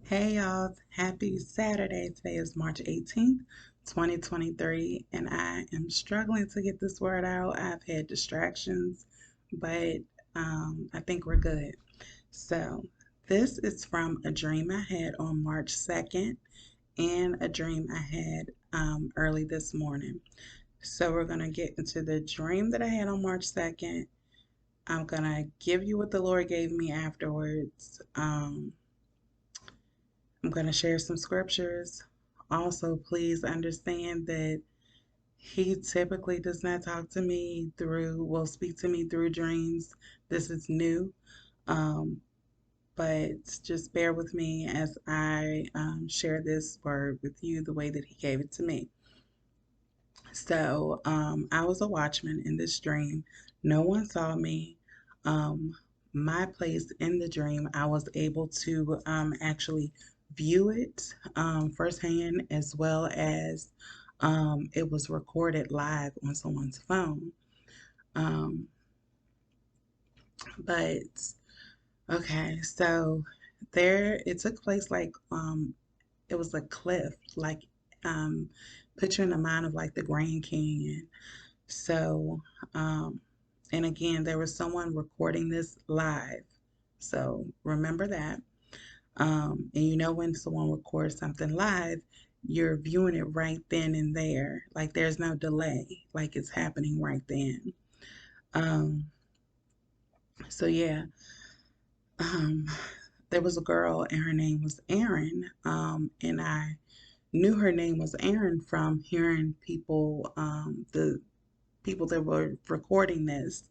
Hey y'all, happy Saturday. Today is March 18th, 2023, and I am struggling to get this word out. I've had distractions, but I think we're good. So, this is from a dream I had on March 2nd and a dream I had early this morning. So, we're going to get into the dream that I had on March 2nd. I'm going to give you what the Lord gave me afterwards. I'm going to share some scriptures. Also, please understand that he typically does not talk to me will speak to me through dreams. This is new, um, but just bear with me as I share this word with you the way that he gave it to me. So, I was a watchman in this dream. No one saw me. Um, my place in the dream, I was able to actually view it firsthand, as well as it was recorded live on someone's phone. Um, but okay, so it took place like it was a cliff, like um, picture in the mind of like the Grand Canyon. So, um, and again, there was someone recording this live. So remember that. And you know, when someone records something live, you're viewing it right then and there. Like there's no delay, like it's happening right then. Um, so yeah, um, there was a girl and her name was Erin. And I knew her name was Erin from hearing people, the people that were recording this.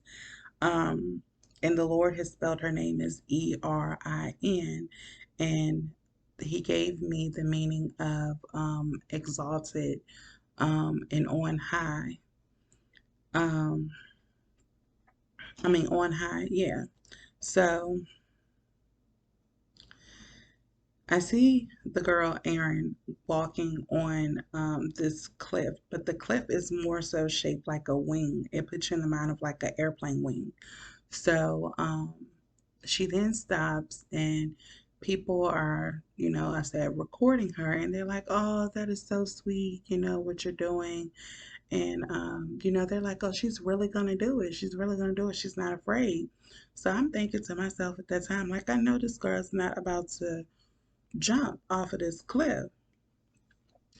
Um, and the Lord has spelled her name as Erin, and He gave me the meaning of exalted and on high. Um, on high, yeah. So I see the girl Erin walking on this cliff, but the cliff is more so shaped like a wing. It puts you in the mind of like an airplane wing. So she then stops, and people are, I said, recording her, and they're like, oh, that is so sweet, what you're doing. And, they're like, oh, she's really going to do it. She's really going to do it. She's not afraid. So I'm thinking to myself at that time, like, I know this girl's not about to jump off of this cliff.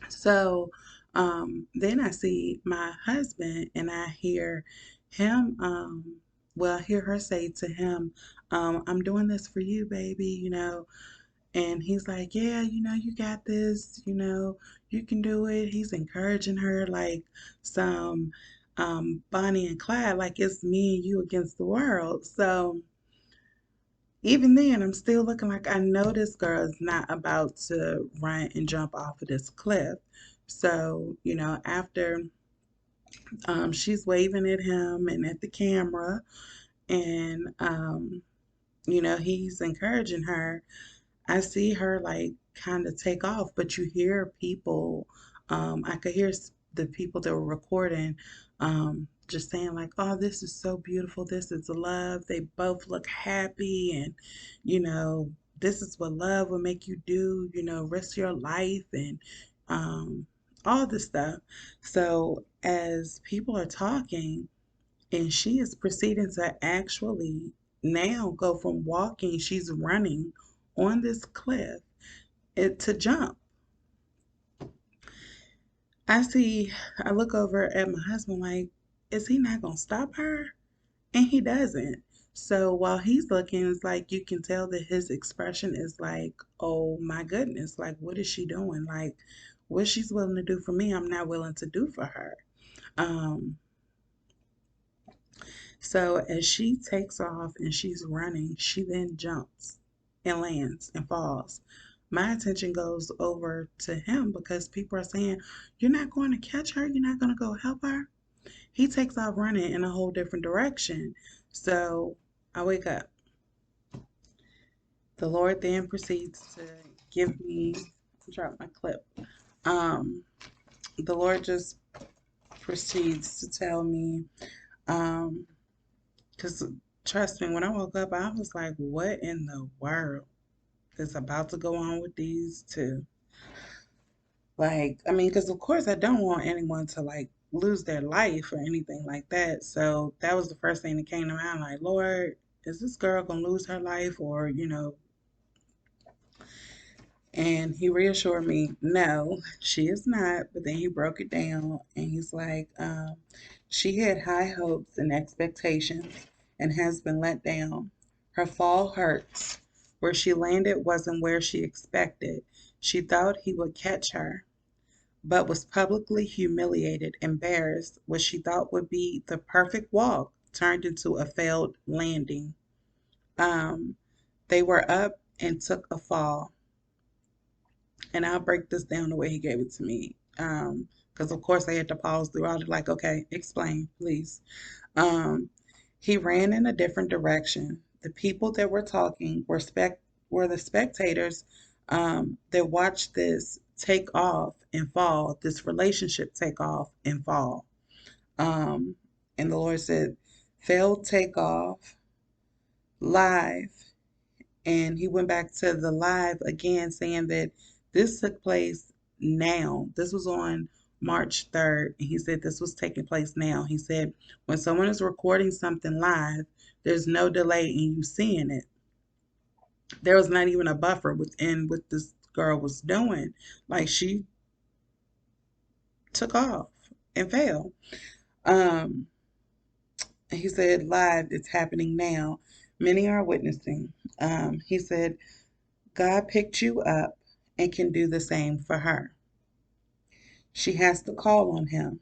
So then I see my husband and I hear him, I hear her say to him, I'm doing this for you, baby, And he's like, yeah, you got this, you can do it. He's encouraging her like some Bonnie and Clyde, like it's me and you against the world. So even then, I'm still looking like I know this girl is not about to run and jump off of this cliff. So, after she's waving at him and at the camera, and, he's encouraging her, I see her like kind of take off, but you hear people, I could hear the people that were recording just saying like, oh, this is so beautiful. This is love. They both look happy, and, you know, this is what love will make you do, rest your life, and um, all this stuff. So as people are talking, and she is proceeding to actually now go from walking, she's running on this cliff to jump. I look over at my husband like, is he not going to stop her? And he doesn't. So while he's looking, it's like you can tell that his expression is like, oh my goodness, like, what is she doing? Like, what she's willing to do for me, I'm not willing to do for her. Um, So as she takes off and she's running, she then jumps and lands and falls. My attention goes over to him because people are saying, you're not going to catch her, you're not going to go help her. He takes off running in a whole different direction. So I wake up. The Lord then proceeds to give me, drop my clip. Um, the Lord just proceeds to tell me, um, because trust me, when I woke up, I was like, what in the world? is about to go on with these two. Like, I mean, because of course I don't want anyone to like lose their life or anything like that. So that was the first thing that came to mind. Like, Lord, is this girl gonna lose her life, or And he reassured me, no, she is not. But then he broke it down and he's like, she had high hopes and expectations and has been let down. Her fall hurts. Where she landed wasn't where she expected. She thought he would catch her, but was publicly humiliated, embarrassed. What she thought would be the perfect walk turned into a failed landing. Um, they were up and took a fall, and I'll break this down the way he gave it to me. Because of course I had to pause throughout it, like, okay, explain, please. Um, he ran in a different direction. The people that were talking were the spectators that watched this take off and fall, this relationship take off and fall. Um, and the Lord said, failed takeoff, live, and he went back to the live again, saying that this took place now. This was on March 3rd. And he said this was taking place now. He said, when someone is recording something live, there's no delay in you seeing it. There was not even a buffer within what this girl was doing. Like, she took off and fell. Um, he said, live, it's happening now. Many are witnessing. He said, God picked you up and can do the same for her. She has to call on him.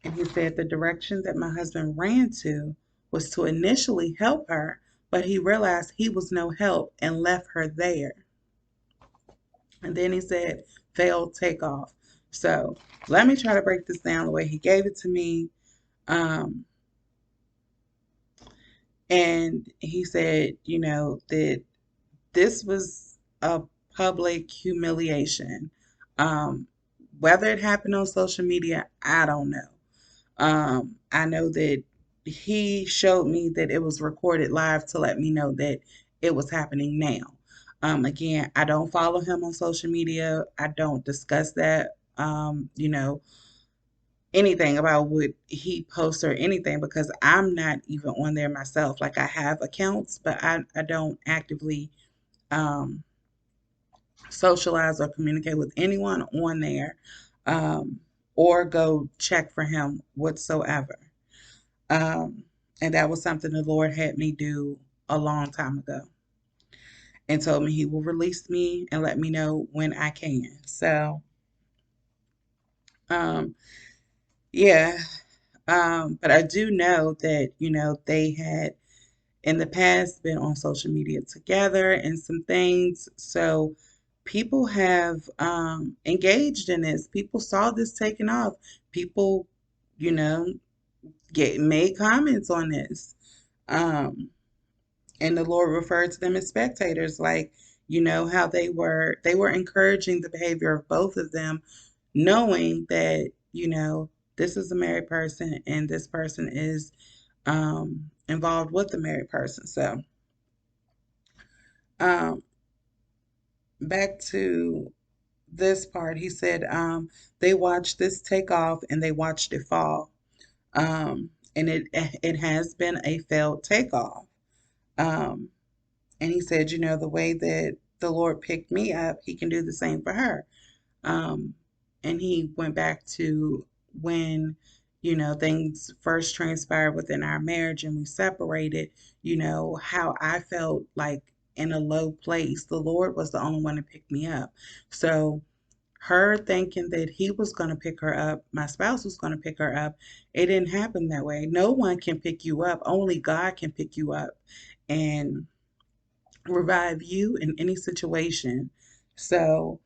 And he said the direction that my husband ran to was to initially help her, but he realized he was no help and left her there. And then he said, failed takeoff. So let me try to break this down the way he gave it to me. Um, and he said, that this was a public humiliation. Um, Whether it happened on social media, I don't know. I know that he showed me that it was recorded live to let me know that it was happening now. Again, I don't follow him on social media. I don't discuss that, anything about what he posts or anything, because I'm not even on there myself. Like, I have accounts, but I don't actively um, socialize or communicate with anyone on there, um, or go check for him whatsoever. Um, and that was something the Lord had me do a long time ago, and told me he will release me and let me know when I can. So, um, yeah. But I do know that, they had in the past been on social media together and some things. So people have engaged in this. People saw this taking off. People, you know, get made comments on this. Um, and the Lord referred to them as spectators, like, how they were encouraging the behavior of both of them, knowing that, this is a married person and this person is involved with the married person. So, um, back to this part, he said they watched this take off and they watched it fall. And it has been a failed takeoff. Um, and he said, the way that the Lord picked me up, he can do the same for her. Um, and he went back to when, things first transpired within our marriage and we separated, how I felt like in a low place. The Lord was the only one to pick me up. So, her thinking that he was going to pick her up, my spouse was going to pick her up, it didn't happen that way. No one can pick you up, only God can pick you up and revive you in any situation. So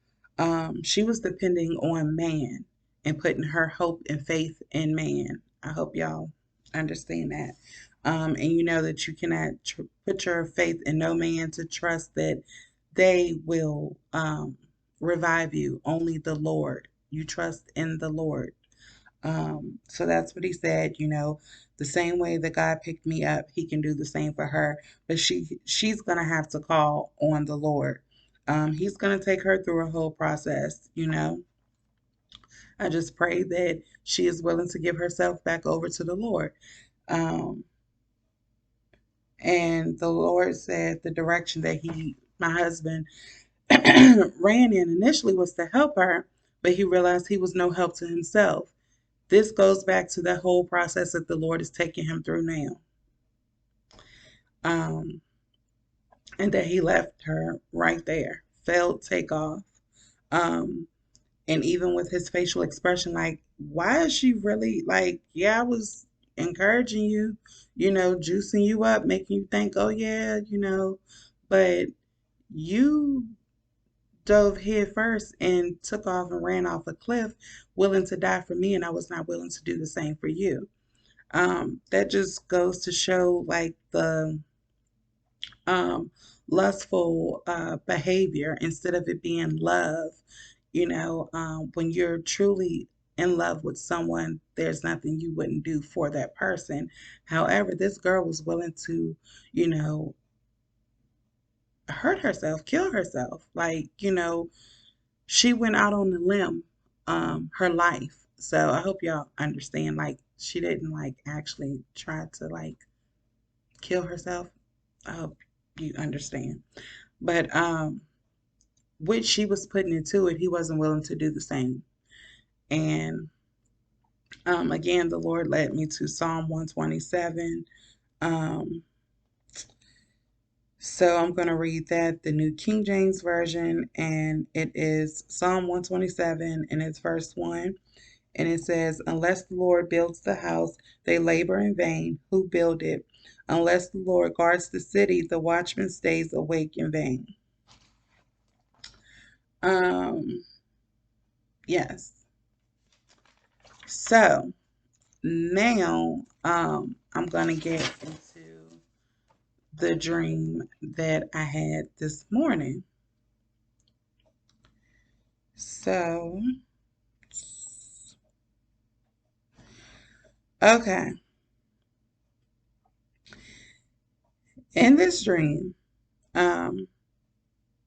she was depending on man and putting her hope and faith in man. I hope y'all understand that. And you know that you cannot put your faith in no man to trust that they will revive you. Only the Lord. You trust in the Lord. So that's what he said, The same way that God picked me up, He can do the same for her. But she's gonna have to call on the Lord. He's gonna take her through a whole process, you know. I just pray that she is willing to give herself back over to the Lord. Um, and the Lord said the direction that my husband, ran in initially was to help her, but he realized he was no help to himself. This goes back to the whole process that the Lord is taking him through now. Um, and that he left her right there, failed takeoff. Um, and even with his facial expression, like, why is she really like, yeah, I was encouraging you, juicing you up, making you think, oh, yeah, but you dove head first and took off and ran off a cliff, willing to die for me, and I was not willing to do the same for you. That just goes to show like the um, lustful behavior instead of it being love. When you're truly in love with someone, there's nothing you wouldn't do for that person. However, this girl was willing to, you know, hurt herself, kill herself. Like, she went out on the limb, her life. So I hope y'all understand. Like, she didn't like actually try to like kill herself. I hope you understand. But which she was putting into it, he wasn't willing to do the same. And again, the Lord led me to Psalm 127. Um, so I'm going to read that, the New King James Version, and it is Psalm 127, and it's verse 1. And it says, unless the Lord builds the house, they labor in vain who build it. Unless the Lord guards the city, the watchman stays awake in vain. Um, yes. So now I'm going to get into the dream that I had this morning. So, okay. In this dream, um,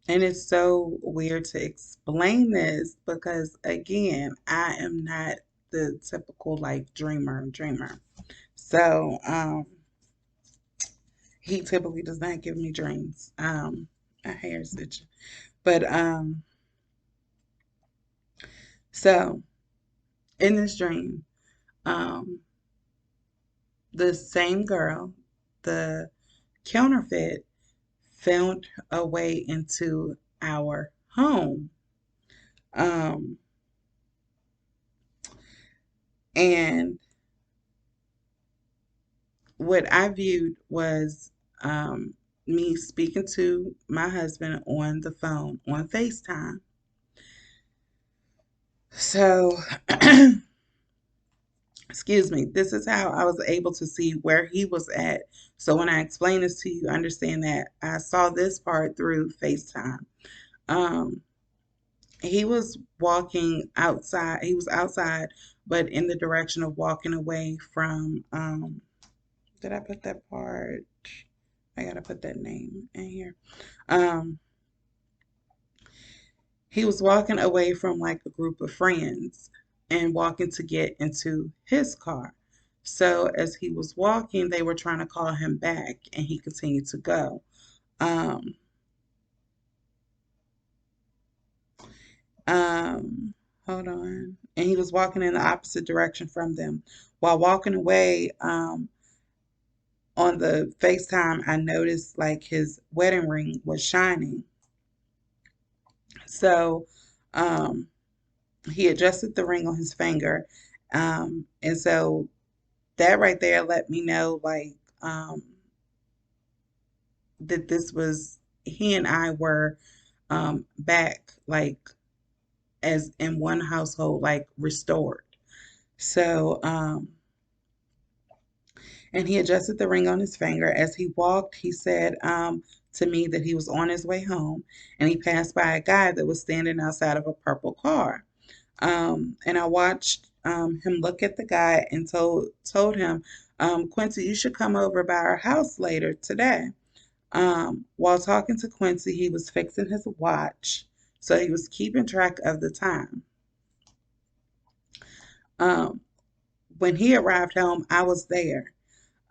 and it's so weird to explain this because, again, I am not the typical like dreamer. So, he typically does not give me dreams. A hair stitch. But so in this dream, um, the same girl, the counterfeit, found a way into our home. Um, and what I viewed was me speaking to my husband on the phone on FaceTime. So, excuse me, this is how I was able to see where he was at. So, when I explain this to you, understand that I saw this part through FaceTime. Um, he was walking outside, he was outside, but in the direction of walking away from, did I put that part? I gotta put that name in here. Um, he was walking away from like a group of friends and walking to get into his car. So as he was walking, they were trying to call him back, and he continued to go. Um, Hold on. And he was walking in the opposite direction from them. While walking away, on the FaceTime, I noticed like his wedding ring was shining. So, um, he adjusted the ring on his finger. And so that right there let me know like that this was he and I were back like as in one household, like restored. So and he adjusted the ring on his finger. As he walked, he said to me that he was on his way home, and he passed by a guy that was standing outside of a purple car. And I watched him look at the guy and told him, Quincy, you should come over by our house later today. While talking to Quincy, he was fixing his watch, so he was keeping track of the time. Um, when he arrived home, I was there.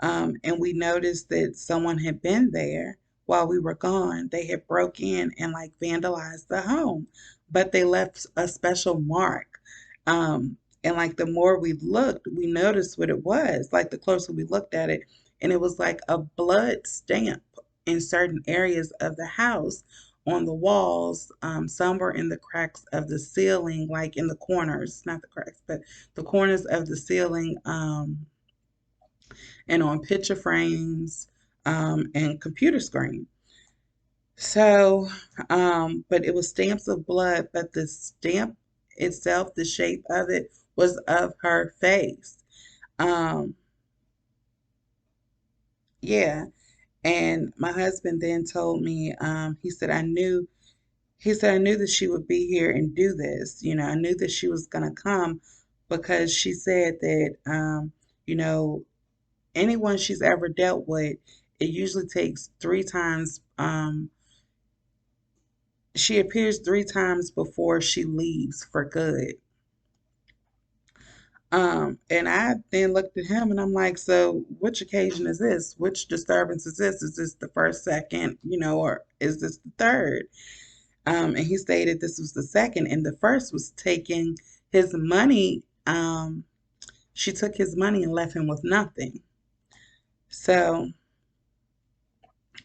And we noticed that someone had been there while we were gone. They had broke in and like vandalized the home, but they left a special mark. And like the more we looked, we noticed what it was. Like the closer we looked at it, and it was like a blood stamp in certain areas of the house on the walls. Some were in the cracks of the ceiling, like in the corners, not the cracks, but the corners of the ceiling. And on picture frames and computer screen. So, but it was stamps of blood, but the stamp itself, the shape of it was of her face. Um, yeah. And my husband then told me, he said, I knew that she would be here and do this. You know, I knew that she was going to come because she said that, you know, anyone she's ever dealt with, it usually takes 3 times. She appears 3 times before she leaves for good. And I then looked at him and I'm like, so which occasion is this? Which disturbance is this? Is this the first, second, or is this the third? And he stated this was the second, and the first was taking his money. She took his money and left him with nothing. So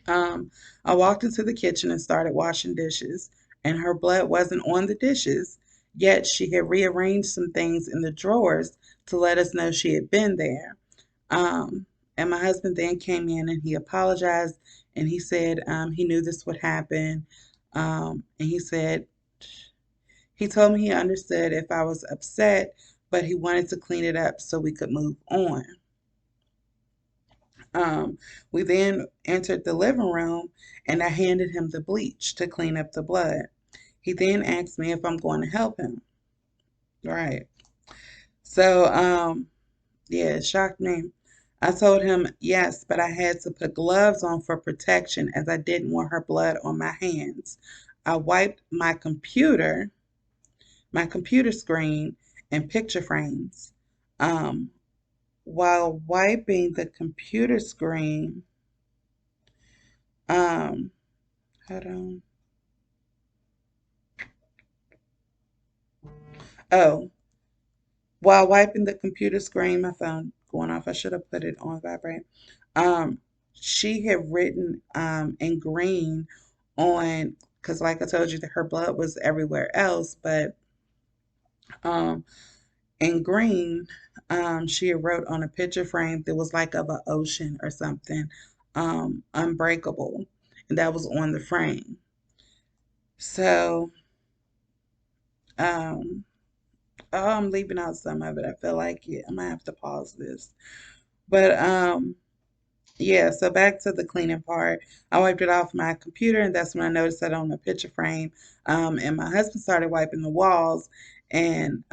Um, I walked into the kitchen and started washing dishes, and her blood wasn't on the dishes, yet she had rearranged some things in the drawers to let us know she had been there. Um, and my husband then came in and he apologized and he said he knew this would happen. And he said, he told me he understood if I was upset, but he wanted to clean it up so we could move on. Um, we then entered the living room and I handed him the bleach to clean up the blood. He then asked me if I'm going to help him. Right. So, yeah, it shocked me. I told him yes, but I had to put gloves on for protection as I didn't want her blood on my hands. I wiped my computer screen, and picture frames. Um, while wiping the computer screen, um, hold on. Oh, while wiping the computer screen, my phone going off. I should have put it on vibrate. Um, she had written in green on, because like I told you that her blood was everywhere else, but um, in green, she had wrote on a picture frame that was like of an ocean or something, unbreakable, and that was on the frame. So, um, oh, I'm leaving out some of it. I feel like yeah, I might have to pause this. But yeah, so back to the cleaning part. I wiped it off my computer, and that's when I noticed that on the picture frame. And my husband started wiping the walls, and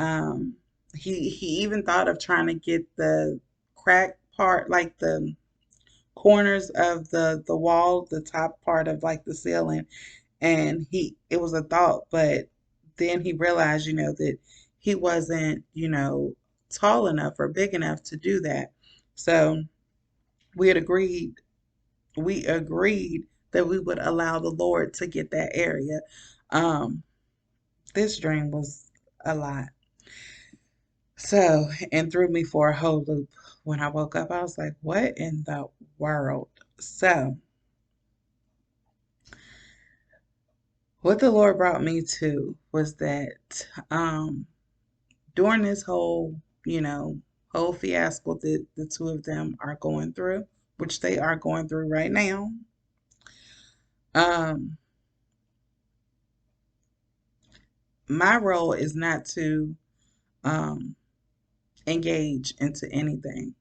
he even thought of trying to get the crack part, like the corners of the wall, the top part of like the ceiling, and he it was a thought, but then he realized, that he wasn't, tall enough or big enough to do that. So we had agreed we agreed that we would allow the Lord to get that area. Um, this dream was a lot. So, and threw me for a whole loop. When I woke up, I was like, what in the world? So, what the Lord brought me to was that during this you know, whole fiasco that the two of them are going through, which they are going through right now, um, my role is not to um, engage into anything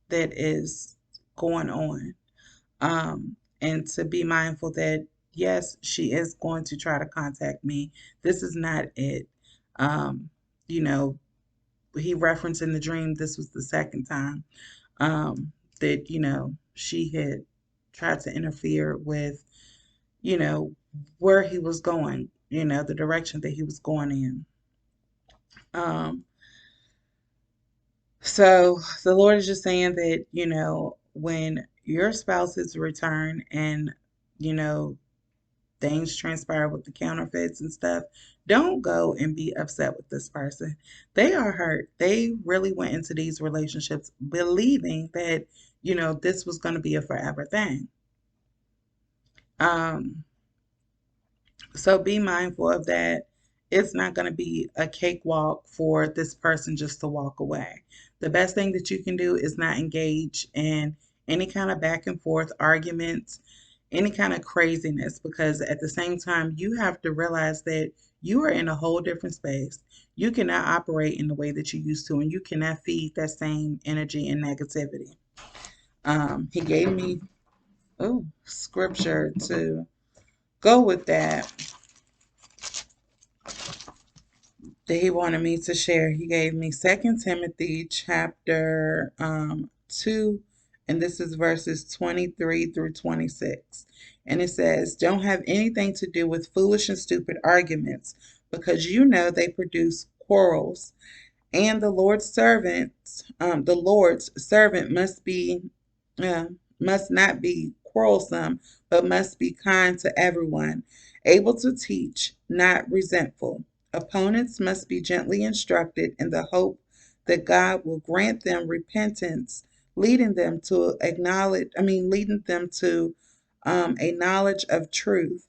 that is going on. And to be mindful that, yes, she is going to try to contact me. This is not it. Um, you know, he referenced in the dream this was the second time. that, she had tried to interfere with, you know, where he was going, the direction that he was going in. Um, so the Lord is just saying that, when your spouses return and, you know, things transpire with the counterfeits and stuff, don't go and be upset with this person. They are hurt. They really went into these relationships believing that, this was going to be a forever thing. Um, So be mindful of that. It's not going to be a cakewalk for this person just to walk away. The best thing that you can do is not engage in any kind of back and forth arguments, any kind of craziness, because at the same time, you have to realize that you are in a whole different space. You cannot operate in the way that you used to, and you cannot feed that same energy and negativity. He gave me scripture to go with that he wanted me to share. He gave me Second Timothy chapter 2, and this is verses 23 through 26. And it says, "Don't have anything to do with foolish and stupid arguments, because you know they produce quarrels. And the Lord's servant uh, must not be quarrelsome, but must be kind to everyone, able to teach, not resentful. Opponents must be gently instructed in the hope that God will grant them repentance, leading them to a knowledge of truth,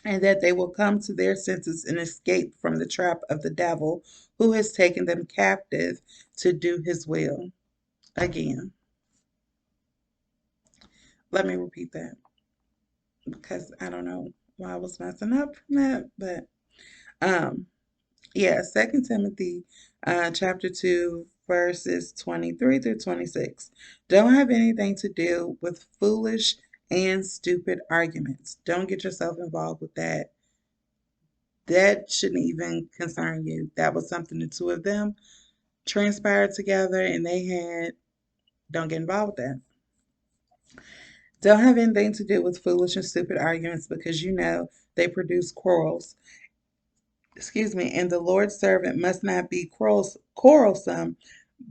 and that they will come to their senses and escape from the trap of the devil, who has taken them captive to do his will." Again, let me repeat that because I don't know why I was messing up from that, but um, yeah, Second Timothy, chapter 2, verses 23 through 26. Don't have anything to do with foolish and stupid arguments. Don't get yourself involved with that. That shouldn't even concern you. That was something the two of them transpired together and they had. Don't get involved with that. Don't have anything to do with foolish and stupid arguments, because you know they produce quarrels. Excuse me. And the Lord's servant must not be quarrelsome,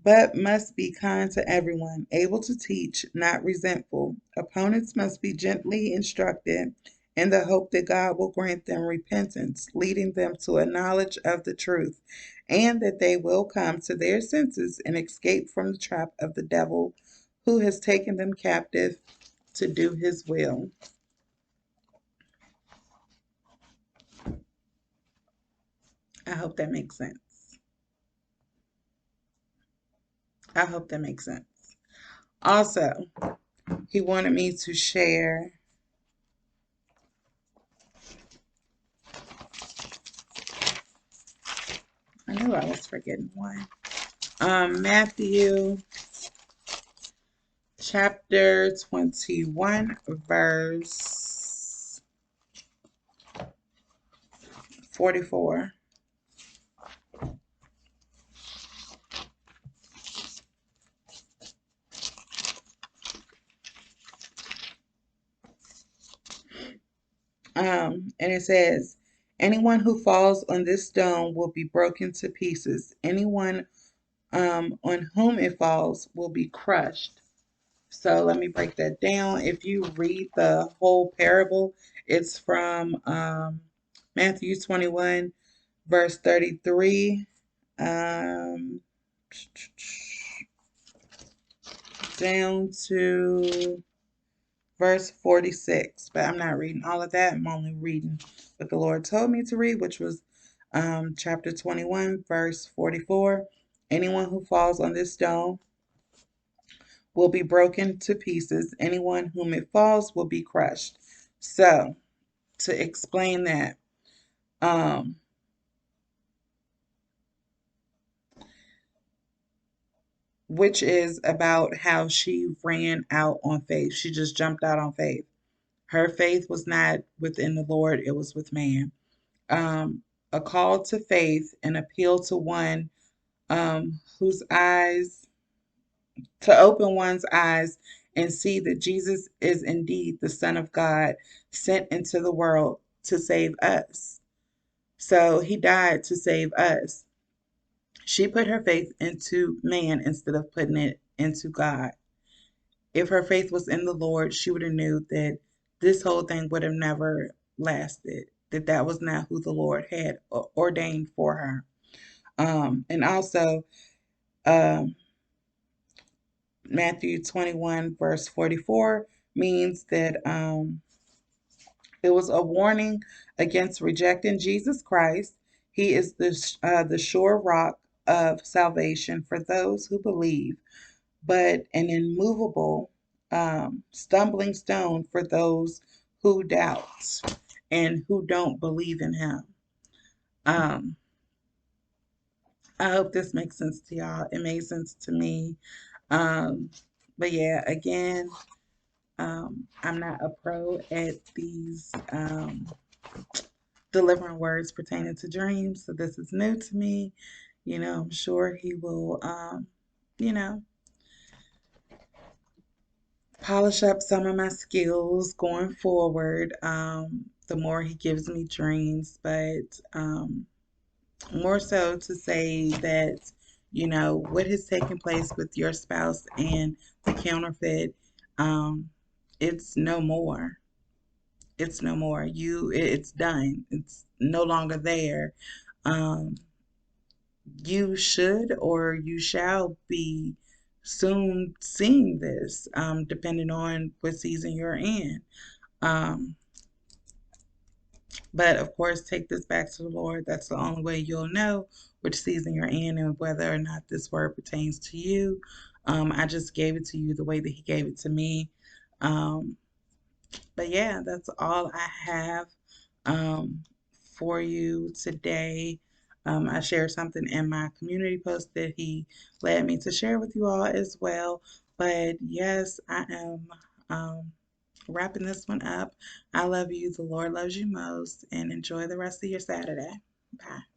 but must be kind to everyone, able to teach, not resentful. Opponents must be gently instructed in the hope that God will grant them repentance, leading them to a knowledge of the truth, and that they will come to their senses and escape from the trap of the devil, who has taken them captive to do his will. I hope that makes sense. I hope that makes sense. Also, he wanted me to share, I knew I was forgetting one. Matthew chapter 21, verse 44. And it says, "Anyone who falls on this stone will be broken to pieces. Anyone on whom it falls will be crushed." So let me break that down. If you read the whole parable, it's from Matthew 21, verse 33, um, down to verse 46. But I'm not reading all of that. I'm only reading what the Lord told me to read, which was chapter 21, verse 44. "Anyone who falls on this stone will be broken to pieces. Anyone whom it falls will be crushed." So, to explain that, um, which is about how she ran out on faith. She just jumped out on faith. Her faith was not within the Lord, it was with man. A call to faith, an appeal to one whose eyes to open one's eyes and see that Jesus is indeed the Son of God sent into the world to save us. So he died to save us. She put her faith into man instead of putting it into God. If her faith was in the Lord, she would have knew that this whole thing would have never lasted, that that was not who the Lord had ordained for her. And also, um, Matthew 21, verse 44 means that it was a warning against rejecting Jesus Christ. He is the sure rock of salvation for those who believe, but an immovable stumbling stone for those who doubt and who don't believe in him. Um, I hope this makes sense to y'all. It made sense to me. Um, but yeah, again, I'm not a pro at these delivering words pertaining to dreams, so this is new to me. I'm sure he will, you know, polish up some of my skills going forward. The more he gives me dreams, but more so to say that, what has taken place with your spouse and the counterfeit, um, it's no more. It's no more. It's done. It's no longer there. Um, you should or you shall be soon seeing this, depending on what season you're in. Um, but of course, take this back to the Lord. That's the only way you'll know which season you're in and whether or not this word pertains to you. I just gave it to you the way that He gave it to me. Um, but yeah, that's all I have um, for you today. I shared something in my community post that he led me to share with you all as well. But yes, I am wrapping this one up. I love you. The Lord loves you most. And enjoy the rest of your Saturday. Bye.